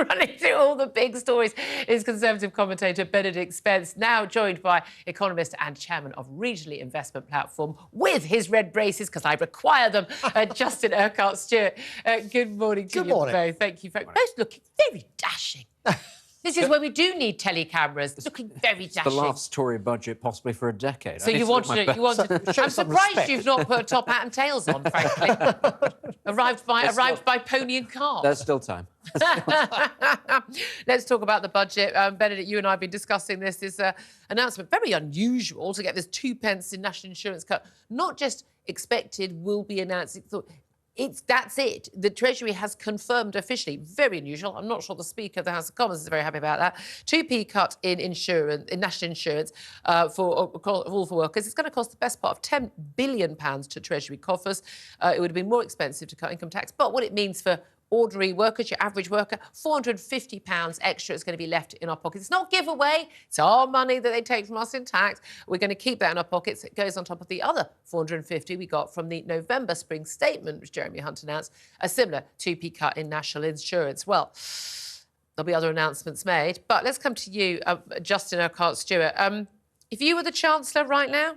Running through all the big stories is Conservative commentator Benedict Spence, now joined by economist and chairman of regionally investment platform with his red braces, because I require them, Justin Urquhart Stewart. Good morning to you both. Thank you. Both looking very dashing. This is where we do need telecameras, looking very dashing. The last Tory budget possibly for a decade. So you wanted to... I'm surprised you've not put a top hat and tails on, frankly. arrived by pony and cart. There's still time. Let's talk about the budget. Benedict, you and I have been discussing this announcement. Very unusual to get this 2 pence in national insurance cut. Not just expected, will be announced. That's it. The Treasury has confirmed officially. Very unusual. I'm not sure the Speaker of the House of Commons is very happy about that. 2p cut in national insurance for all for workers. It's going to cost the best part of £10 billion to Treasury coffers. It would have been more expensive to cut income tax. But what it means for ordinary workers, your average worker, £450 extra is going to be left in our pockets. It's not giveaway. It's our money that they take from us in tax. We're going to keep that in our pockets. It goes on top of the other £450 we got from the November spring statement, which Jeremy Hunt announced, a similar 2p cut in national insurance. Well, there'll be other announcements made. But let's come to you, Justin Urquhart Stewart. If you were the Chancellor right now,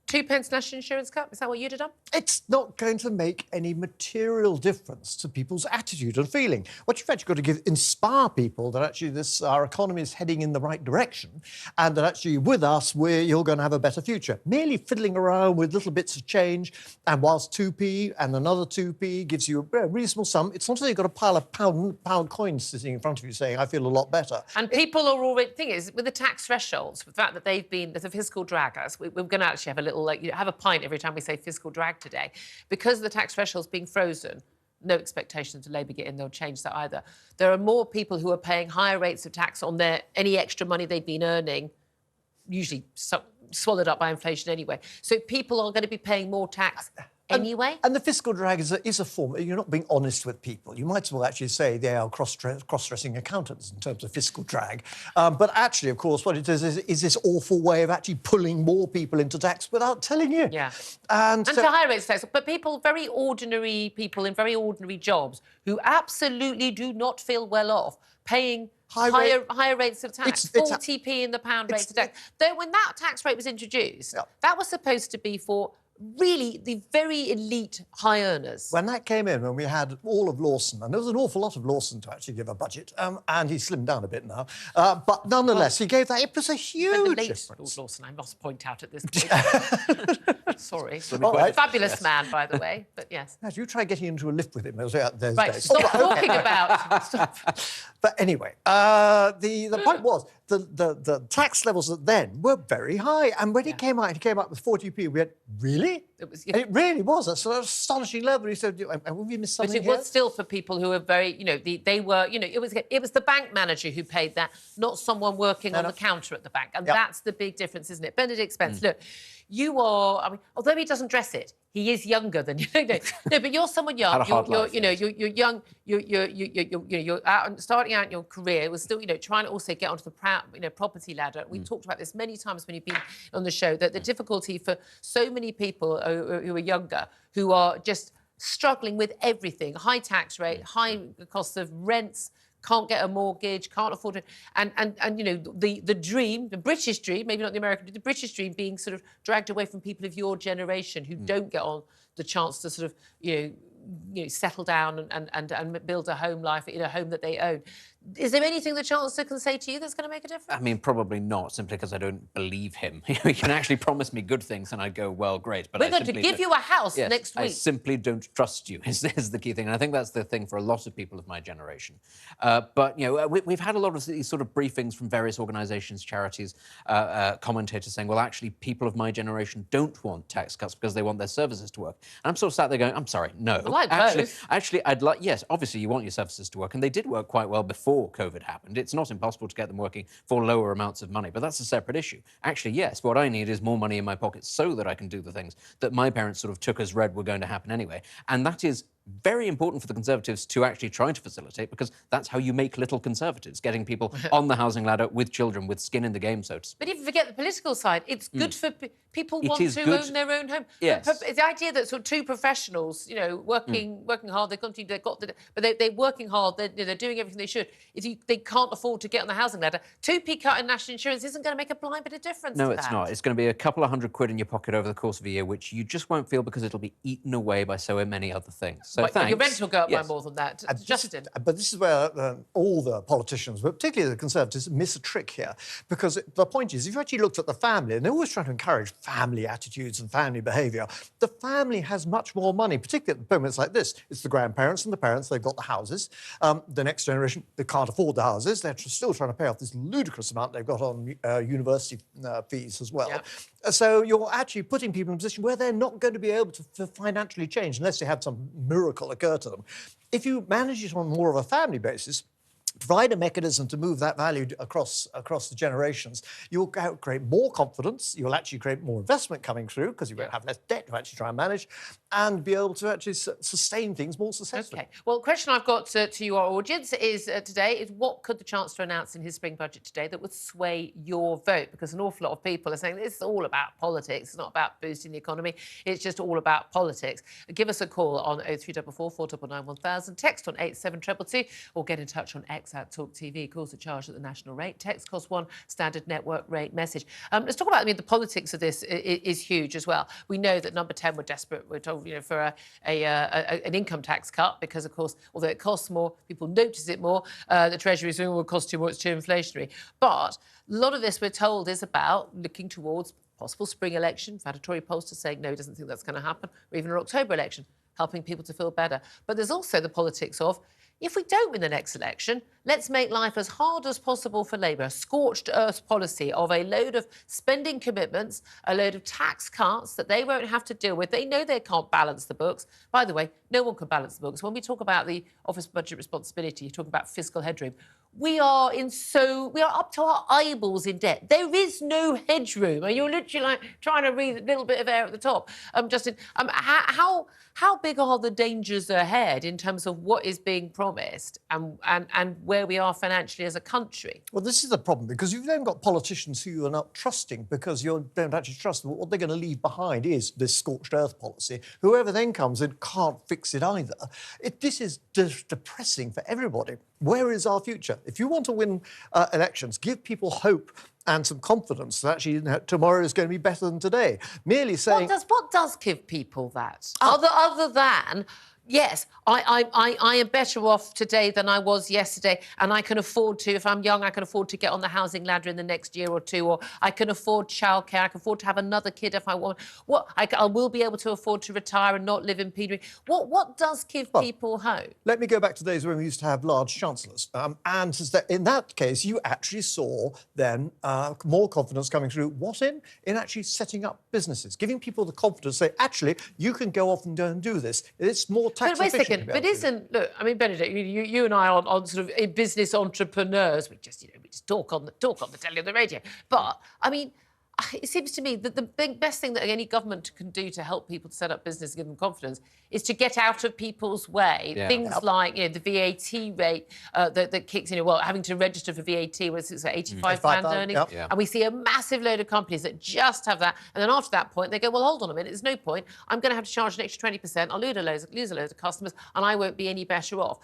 2 pence national insurance cut, is that what you'd have done? It's not going to make any material difference to people's attitude and feeling. What you've actually got to inspire people that actually our economy is heading in the right direction, and that actually with us, you're going to have a better future. Merely fiddling around with little bits of change, and whilst 2p and another 2p gives you a reasonable sum, it's not as though you've got a pile of pound coins sitting in front of you saying, I feel a lot better. And people are already... The thing is, with the tax thresholds, the fact that they've been the fiscal draggers, we're going to actually have a little, have a pint every time we say fiscal drag today. Because the tax threshold's being frozen, no expectation to Labour get in, they'll change that either. There are more people who are paying higher rates of tax on any extra money they've been earning, usually swallowed up by inflation anyway. So people are going to be paying more tax anyway. And the fiscal drag is a form... You're not being honest with people. You might as well actually say they are cross-dressing accountants in terms of fiscal drag. But actually, of course, what it is this awful way of actually pulling more people into tax without telling you. Yeah. And to higher rates of tax. But very ordinary people in very ordinary jobs who absolutely do not feel well off paying higher rates of tax, 40p in the pound rates of tax. Though when that tax rate was introduced, that was supposed to be for really the very elite high earners. When that came in, when we had all of Lawson, and there was an awful lot of Lawson to actually give a budget, and he's slimmed down a bit now, but nonetheless, he gave that... It was a huge difference. Lawson, I must point out at this point. Sorry. Right. Fabulous man, by the way, but yes. Now, you try getting into a lift with him those days. Right, stop talking about... Stop. But anyway, the point was the tax levels then were very high, and when he came out with 40p, we went, really? It really was a sort of astonishing level. He said, have we missed something But it was still for people who were very, they were, it was the bank manager who paid that, not someone working on the counter at the bank. And that's the big difference, isn't it? Benedict Spence, look, you are, although he doesn't dress it, he is younger than you. No, but you're someone young. You're young. You're out starting out in your career. We're still, trying to also get onto the property ladder. We've talked about this many times when you've been on the show, that the difficulty for so many people who are younger, who are just struggling with everything, high tax rate, high cost of rents, can't get a mortgage, can't afford it, and the dream, the British dream, maybe not the American, but the British dream being sort of dragged away from people of your generation who don't get on the chance to sort of settle down and build a home life in a home that they own. Is there anything the Chancellor can say to you that's going to make a difference? I mean, probably not, simply because I don't believe him. He can actually promise me good things and I'd go, well, great. But we're going to give you a house next week. I simply don't trust you, is the key thing. And I think that's the thing for a lot of people of my generation. But, we've had a lot of these sort of briefings from various organisations, charities, commentators saying, well, actually, people of my generation don't want tax cuts because they want their services to work. And I'm sort of sat there going, I'm sorry, no. I like both. Actually, I'd like... Yes, obviously, you want your services to work, and they did work quite well before COVID happened. It's not impossible to get them working for lower amounts of money, but that's a separate issue. Actually, yes, what I need is more money in my pocket so that I can do the things that my parents sort of took as read were going to happen anyway. And that is very important for the Conservatives to actually try to facilitate, because that's how you make little Conservatives, getting people on the housing ladder with children, with skin in the game, so to speak. But if you forget the political side, it's good for people It want is to good. own their own home. Yes. But it's the idea that sort of two professionals, you know, working hard, they're working hard, they're doing everything they should. They can't afford to get on the housing ladder. 2p cut in national insurance isn't going to make a blind bit of difference. No, to it's that. not. It's going to be a couple of £100 in your pocket over the course of a year, which you just won't feel because it'll be eaten away by so many other things. So But thanks. your rent will go up by Yes. more than that. Justin. But this is where all the politicians, but particularly the Conservatives, miss a trick here. Because the point is, if you actually looked at the family, and they're always trying to encourage family attitudes and family behaviour, the family has much more money, particularly at moments like this. It's the grandparents and the parents, they've got the houses. The next generation, they can't afford the houses. They're still trying to pay off this ludicrous amount they've got on university fees as well. Yep. So you're actually putting people in a position where they're not going to be able to financially change unless they have some miracle occur to them. If you manage it on more of a family basis, provide a mechanism to move that value across the generations, you'll create more confidence, you'll actually create more investment coming through because you won't have less debt to actually try and manage, and be able to actually sustain things more successfully. OK. Well, the question I've got to you, our audience, is today is what could the Chancellor announce in his spring budget today that would sway your vote? Because an awful lot of people are saying this is all about politics. It's not about boosting the economy. It's just all about politics. Give us a call on 0344 499 1000, text on 87222, or get in touch on X at TalkTV. Calls are charged at the national rate. Text costs £1, standard network rate message. Let's talk about, the politics of this is huge as well. We know that Number 10 were desperate, we're told, for an income tax cut because, of course, although it costs more, people notice it more. The Treasury is saying it will cost too much, it's too inflationary. But a lot of this, we're told, is about looking towards possible spring election. We've had a Tory pollster saying no, he doesn't think that's going to happen, or even an October election, helping people to feel better. But there's also the politics of, if we don't win the next election, let's make life as hard as possible for Labour. A scorched earth policy of a load of spending commitments, a load of tax cuts that they won't have to deal with. They know they can't balance the books. By the way, no one can balance the books. When we talk about the Office of Budget Responsibility, you talk about fiscal headroom. We are up to our eyeballs in debt. There is no headroom. And you're literally like trying to breathe a little bit of air at the top. Justin, how big are the dangers ahead in terms of what is being promised and where we are financially as a country? Well, this is the problem, because you've then got politicians who you are not trusting because you don't actually trust them. What they're going to leave behind is this scorched earth policy. Whoever then comes in can't fix it either. This is depressing for everybody. Where is our future? If you want to win elections, give people hope and some confidence that actually tomorrow is going to be better than today. Merely saying... What does give people that? Other than... Yes, I am better off today than I was yesterday, and I can afford to, if I'm young, I can afford to get on the housing ladder in the next year or two, or I can afford childcare, I can afford to have another kid if I want. I will be able to afford to retire and not live in penury. What does give people hope? Let me go back to days when we used to have large chancellors, and in that case, you actually saw then more confidence coming through. What in actually setting up businesses, giving people the confidence to say, actually, you can go off and go and do this. It's more tax But wait a efficient. second, but isn't, look, I mean, Benedict, you and I on sort of business entrepreneurs, we just talk on the telly and the radio. But, I mean, it seems to me that the best thing that any government can do to help people to set up business and give them confidence is to get out of people's way. Yeah. Things like, the VAT rate that kicks in, having to register for VAT when it's £85 earnings. Yep. Yeah. And we see a massive load of companies that just have that. And then after that point, they go, well, hold on a minute, there's no point. I'm going to have to charge an extra 20%. I'll lose a load of customers, and I won't be any better off.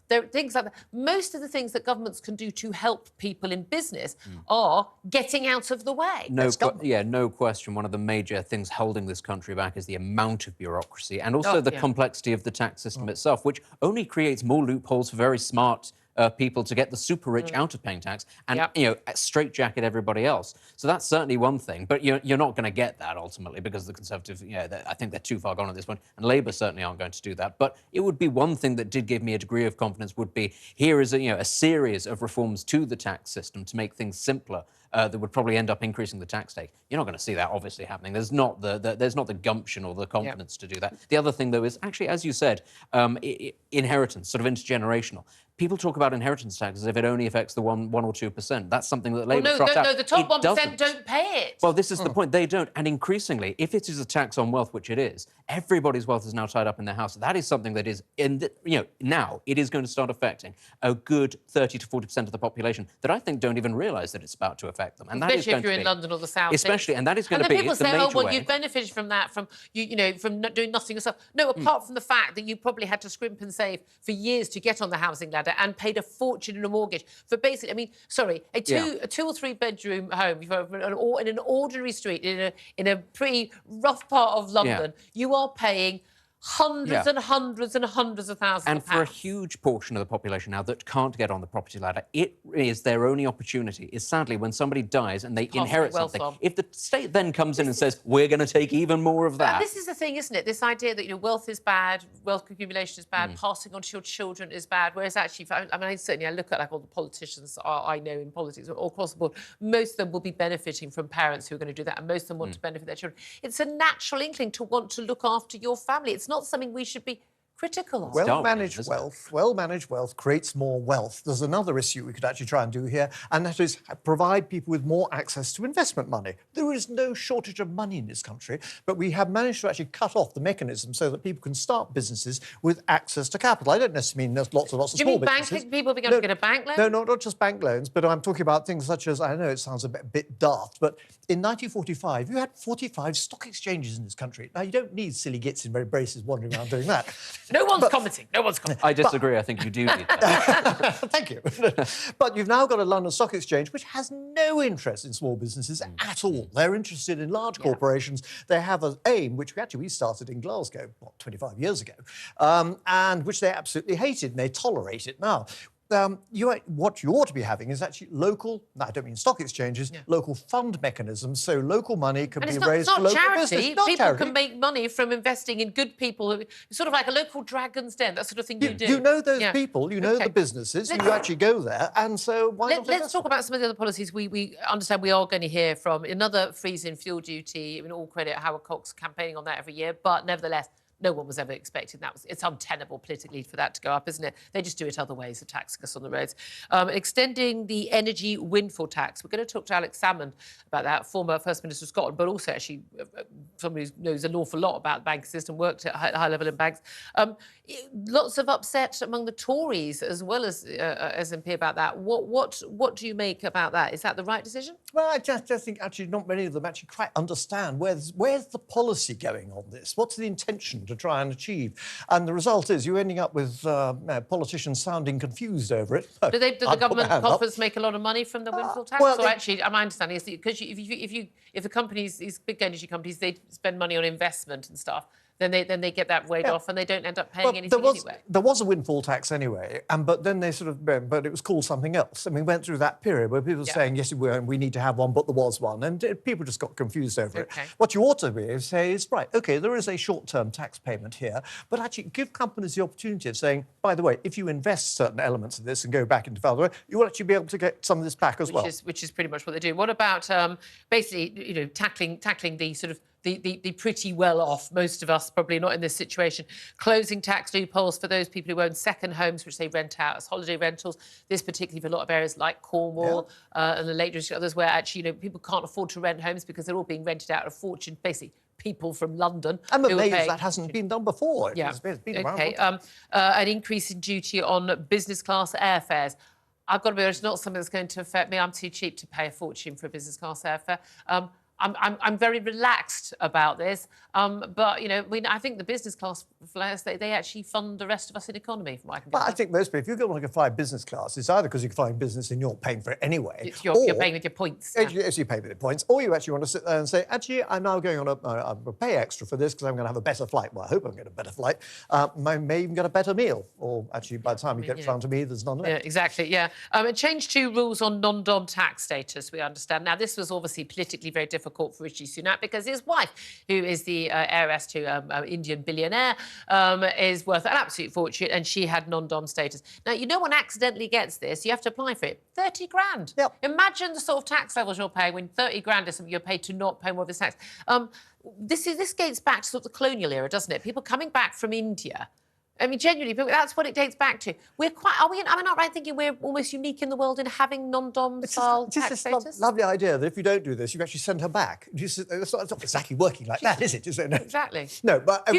There are things like that. Most of the things that governments can do to help people in business are getting out of the way. No question. One of the major things holding this country back is the amount of bureaucracy and also the complexity of the tax system itself, which only creates more loopholes for very smart people to get the super rich out of paying tax and, straitjacket everybody else. So that's certainly one thing. But you're not going to get that ultimately because the Conservatives, I think they're too far gone at this point, and Labour certainly aren't going to do that. But it would be one thing that did give me a degree of confidence would be here is a series of reforms to the tax system to make things simpler. That would probably end up increasing the tax take. You're not going to see that obviously happening. There's not the gumption or the confidence to do that. The other thing, though, is actually, as you said, inheritance, sort of intergenerational. People talk about inheritance tax as if it only affects the 1 or 2%. That's something that Labour Well, dropped out. no, the top It 1% doesn't. don't pay it. Well, this is the point. They don't. And increasingly, if it is a tax on wealth, which it is, everybody's wealth is now tied up in their house. That is something that is, now it is going to start affecting a good 30 to 40% of the population that I think don't even realise that it's about to affect them. And that is Especially going if you're to in be, London or the South. especially, and that is going and to then be people the say, major oh, well, way. you've benefited from that, from from not doing nothing yourself. No, apart from the fact that you probably had to scrimp and save for years to get on the housing ladder and paid a fortune in a mortgage for basically, I mean, sorry, a two or three bedroom home in an ordinary street in a pretty rough part of London, you are paying hundreds and hundreds and hundreds of thousands and of pounds. for a huge portion of the population now that can't get on the property ladder, it is their only opportunity, is sadly when somebody dies and they inherit something. If the state then comes in and says, we're going to take even more of that... This is the thing, isn't it? This idea that, wealth is bad, wealth accumulation is bad, passing on to your children is bad, whereas actually, I look at all the politicians I know in politics all across the board, most of them will be benefiting from parents who are going to do that, and most of them want to benefit their children. It's a natural inkling to want to look after your family. It's not something we should be critical of. Well-managed wealth creates more wealth. There's another issue we could actually try and do here, and that is provide people with more access to investment money. There is no shortage of money in this country, but we have managed to actually cut off the mechanism so that people can start businesses with access to capital. I don't necessarily mean there's lots of small businesses. Do you mean people being able to get a bank loan? No, not just bank loans, but I'm talking about things such as, I know it sounds a bit daft, but in 1945, you had 45 stock exchanges in this country. Now, you don't need silly gits in red braces wandering around doing that. No one's commenting. No one's commenting. I disagree. I think you do need that. Thank you. But you've now got a London Stock Exchange which has no interest in small businesses at all. They're interested in large corporations. They have an aim, which we started in Glasgow, 25 years ago, and which they absolutely hated, and they tolerate it now. What you ought to be having is actually local, I don't mean stock exchanges, local fund mechanisms, so local money can be raised for local business. It's not people charity. can make money from investing in good people. It's sort of like a local Dragon's Den, that sort of thing you do. You know those people, you know the businesses, you actually go there, and so why not? Let's talk about some of the other policies we understand we are going to hear from. Another freeze in fuel duty. I mean, all credit Howard Cox campaigning on that every year, but nevertheless, no one was ever expecting that. It's untenable politically for that to go up, isn't it? They just do it other ways of taxing us on the roads. Extending the energy windfall tax. We're going to talk to Alex Salmond about that, former First Minister of Scotland, but also actually somebody who knows an awful lot about the banking system, worked at high level in banks. Lots of upset among the Tories as well as SNP about that. What do you make about that? Is that the right decision? Well, I just think actually not many of them actually quite understand where's the policy going on this. What's the intention to try and achieve? And the result is you're ending up with politicians sounding confused over it. Do the government coffers make a lot of money from the windfall tax? Well, or actually, my understanding is that because if the companies, these big energy companies, they spend money on investment and stuff, then they get that weighed off and they don't end up paying anything anyway. There was a windfall tax anyway, but then they but it was called something else. And we went through that period where people were saying, yes, we need to have one, but there was one. And people just got confused over it. What you ought to be say is, right, OK, there is a short-term tax payment here, but actually give companies the opportunity of saying, by the way, if you invest certain elements of this and go back into development, you will actually be able to get some of this back as well. Which is pretty much what they do. What about basically, tackling the sort of the pretty well-off, most of us probably not in this situation, closing tax loopholes for those people who own second homes, which they rent out as holiday rentals. This particularly for a lot of areas like Cornwall and the Lake District, others where actually, people can't afford to rent homes because they're all being rented out at a fortune, basically people from London. I'm amazed that hasn't been done before. Yeah. It's been around. OK. An increase in duty on business class airfares. I've got to be honest, it's not something that's going to affect me. I'm too cheap to pay a fortune for a business class airfare. I'm very relaxed about this, but I think the business class flyers they actually fund the rest of us in economy. From what I can I think most people, if you're going to fly business class, it's either because you're flying business and you're paying for it anyway. You're paying with your points. Yes, you pay with your points, or you actually want to sit there and say, actually, I'm now going on I'm going to pay extra for this because I'm going to have a better flight. Well, I hope I'm going to get a better flight. I may even get a better meal, or actually, by the time you get round to me, there's none left. Yeah, exactly. Yeah, a change to rules on non-dom tax status. We understand now. This was obviously politically very difficult for Rishi Sunak because his wife, who is the heiress to an Indian billionaire, is worth an absolute fortune, and she had non-dom status. Now, no one accidentally gets this. You have to apply for it. 30 grand. Yep. Imagine the sort of tax levels you're paying when 30 grand is something you're paid to not pay more of this tax. This dates back to sort of the colonial era, doesn't it? People coming back from India I mean, genuinely, but that's what it dates back to. We're quite, am I not right thinking we're almost unique in the world in having non-dom style tax this status? lovely idea that if you don't do this, you actually send her back. It's not exactly working like that, is it? Is it? No. Exactly. No, but if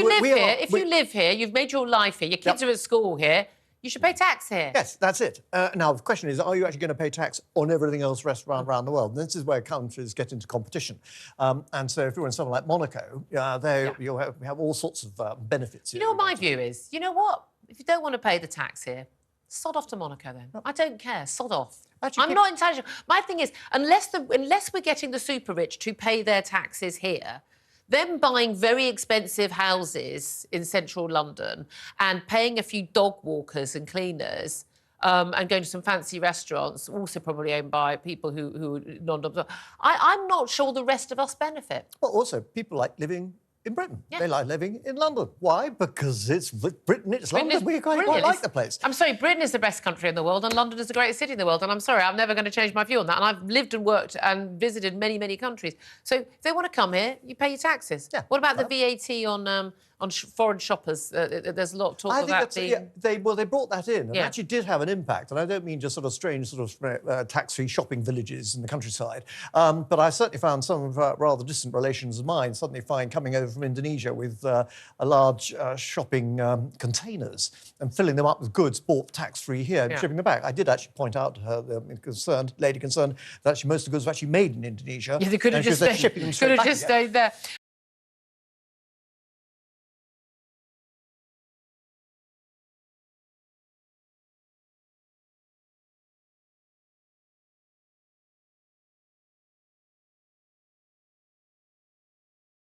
you live here, you've made your life here, your kids are at school here, you should pay tax here. Yes, that's it. Now, the question is, are you actually going to pay tax on everything else around the world? And this is where countries get into competition. And so if you're in somewhere like Monaco, you'll have all sorts of benefits. You know what my view is? You know what? If you don't want to pay the tax here, sod off to Monaco then. I don't care. Sod off. I'm not entirely sure. My thing is, unless we're getting the super rich to pay their taxes here, them buying very expensive houses in central London and paying a few dog walkers and cleaners and going to some fancy restaurants, also probably owned by people who are non-dom. I'm not sure the rest of us benefit. Well, also, people like living in Britain. Yeah. They like living in London. Why? Because it's Britain, it's London. We quite like the place. I'm sorry, Britain is the best country in the world and London is the greatest city in the world. And I'm sorry, I'm never going to change my view on that. And I've lived and worked and visited many, many countries. So if they want to come here, you pay your taxes. Yeah. What about the VAT on foreign shoppers? There's a lot of talk about that. They brought that in and actually did have an impact. And I don't mean just sort of strange tax-free shopping villages in the countryside. But I certainly found some rather distant relations of mine suddenly coming over from Indonesia with a large shopping containers and filling them up with goods bought tax-free here and shipping them back. I did actually point out to her, the lady concerned, that actually most of the goods were actually made in Indonesia. Yeah, they could have just shipping them stayed there.